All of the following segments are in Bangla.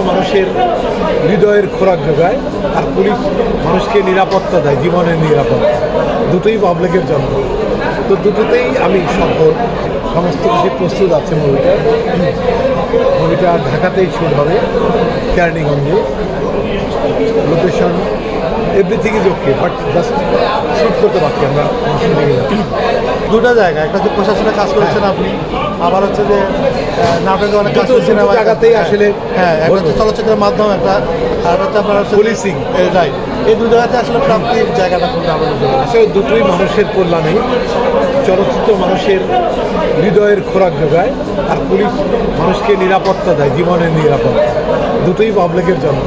মানুষের হৃদয়ের খোরাক যোগায়, আর পুলিশ মানুষকে নিরাপত্তা দেয়, জীবনের নিরাপত্তা। দুটোই পাবলিকের জন্য। তো দুটোতেই আমি সফল, সমস্ত কিছু প্রস্তুত আছে। মুভিটা ঢাকাতেই শুট হবে, কেরানীগঞ্জে। Location everything is okay, but just shoot করতে পারছি আমরা। দুটো জায়গা, একটা হচ্ছে প্রশাসনের কাজ করেছেন আপনি, আবার হচ্ছে যে নাটকে অনেক কাজ করছেন জায়গাতেই আসলে। হ্যাঁ, একটা হচ্ছে চলচ্চিত্রের মাধ্যমে, একটা আর হচ্ছে আপনার পুলিশিং। রাইট, এই দু জায়গাতে আসলে প্রাপ্তির জায়গাটা কোনটা আসলে দুটোই মানুষের কল্যাণে। চলচ্চিত্র মানুষের হৃদয়ের খোরাক যোগায়, আর পুলিশ মানুষকে নিরাপত্তা দেয়, জীবনের নিরাপত্তা। দুটোই পাবলিকের জন্য।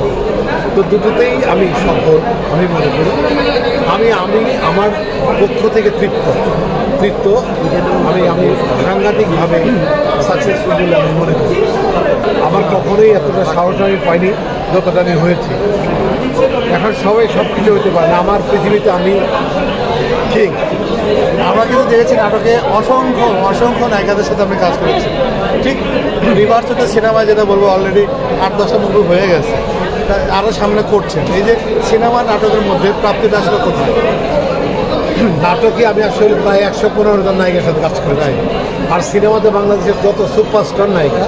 তো দুটোতেই আমি সফল আমি মনে করি। আমি আমার পক্ষ থেকে তৃপ্ত আমি সাংঘাতিকভাবে সাকসেসফুল বলে আমি মনে করি। আমার কখনোই এতটা সাহস আমি পাইনি যতটা আমি হয়েছি। এখন সবাই সব কিছু হতে পারে না, আমার পৃথিবীতে আমি কিং। আমরা কিন্তু দেখেছি নাটকে অসংখ্য নায়িকাদের সাথে আপনি কাজ করেছেন। ঠিক রিভার্স হচ্ছে সিনেমায় যেটা বলবো, অলরেডি 8-10টা মুভি হয়ে গেছে, আরও সামনে করছেন। এই যে সিনেমা নাটকের মধ্যে প্রাপ্তিটা আসলে কোথায়? নাটকে আমি আসলে প্রায় 115 জন নায়িকার সাথে কাজ করে যাই। আর সিনেমাতে বাংলাদেশের যত সুপারস্টার নায়িকা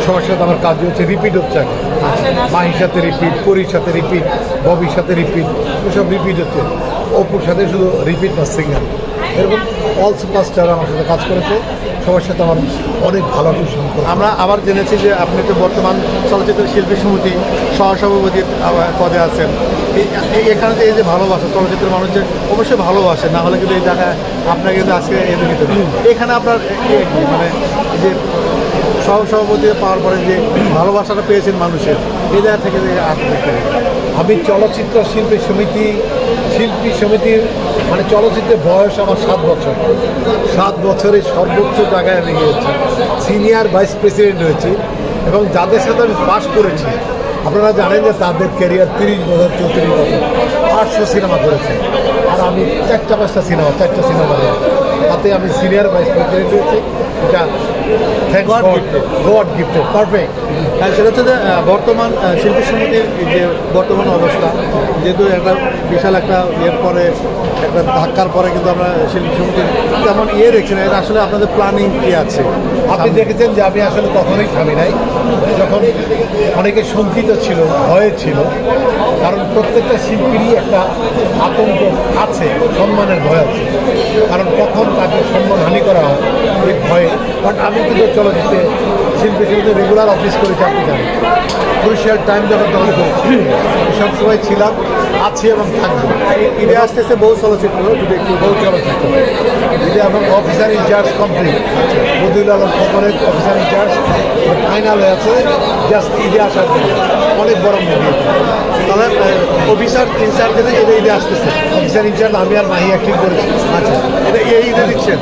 সবার সাথে আমার কাজ হচ্ছে, রিপিট হচ্ছে। মাহির সাথে রিপিট, পরীর সাথে রিপিট, ববির সাথে রিপিট, এসব রিপিট হচ্ছে। অপুর সাথে শুধু রিপিট না, সিঙ্গার। এরকম অল সুপারস্টার আমার সাথে কাজ করেছে, সবার সাথে আমার অনেক ভালো সম্পর্ক। আমরা আবার জেনেছি যে আপনি তো বর্তমান চলচ্চিত্র শিল্পী সমিতি সহসভাপতির পদে আছেন। এখানে এই যে ভালোবাসা, চলচ্চিত্রের মানুষ যে অবশ্যই ভালোবাসে, না হলে কিন্তু এই জায়গায় আপনাকে কিন্তু আজকে এনে নিতে হবে। এখানে আপনার মানে যে সহসভাপতি পাওয়ার পরে যে ভালোবাসাটা পেয়েছেন মানুষের, এই জায়গা থেকে আমি চলচ্চিত্র শিল্পী সমিতির মানে চলচ্চিত্রের বয়স আমার 7 বছর। 7 বছরে সর্বোচ্চ জায়গায় আমি গিয়েছি, সিনিয়র ভাইস প্রেসিডেন্ট হয়েছি। এবং যাদের সাথে আমি পাস করেছি আপনারা জানেন যে তাদের ক্যারিয়ার 30 বছর 34 বছর, 800 সিনেমা করেছে। আর আমি 4-5টা সিনেমা তাতে আমি সিনিয়র ভাইস প্রেসিডেন্ট হয়েছি। এটা গড গিফটেড, পারফেক্ট। সেটা হচ্ছে যে বর্তমান শিল্পী সমিতির যে বর্তমান অবস্থা, যেহেতু একটা বিশাল একটা পরে একটা ধাক্কার পরে কিন্তু আমরা শিল্পী সমিতির তেমন দেখছি না, এটা আসলে আপনাদের প্ল্যানিং কী আছে? আপনি দেখেছেন যে আমি আসলে কখনোই থামি নাই। যখন অনেকে শঙ্কিত ছিল, ভয়ে ছিল, কারণ প্রত্যেকটা শিল্পীরই একটা আতঙ্ক আছে, সম্মানের ভয় আছে। কারণ কখন তাকে সম্মানহানি করা হয় এই ভয়ে। বাট আমি কিন্তু চলচ্চিত্রে শিল্পী সমিতিতে রেগুলার অফিস করেছি, আপনি জানেন। ক্রুশিয়াল টাইম যখন করেছি, আমি সবসময় ছিলাম, আছি এবং থাকবো। ঈদে আসতেছে বহু চলচ্চিত্র, যদি একটু বহু চলচ্চিত্র ঈদে এবং officer incharge complete. Badiul Alam খবরের অফিসার ইনচার্জ ফাইনাল হয়ে আছে, জাস্ট ঈদে আসার জন্য। অনেক বড় মুভি। তাহলে অফিসার ইনচার্জ ঈদে আসতেছে। অফিসার ইনচার্জ আমি আর মাহি অ্যাক্টিং করেছি। আচ্ছা, এটা এই ঈদে দিচ্ছেন?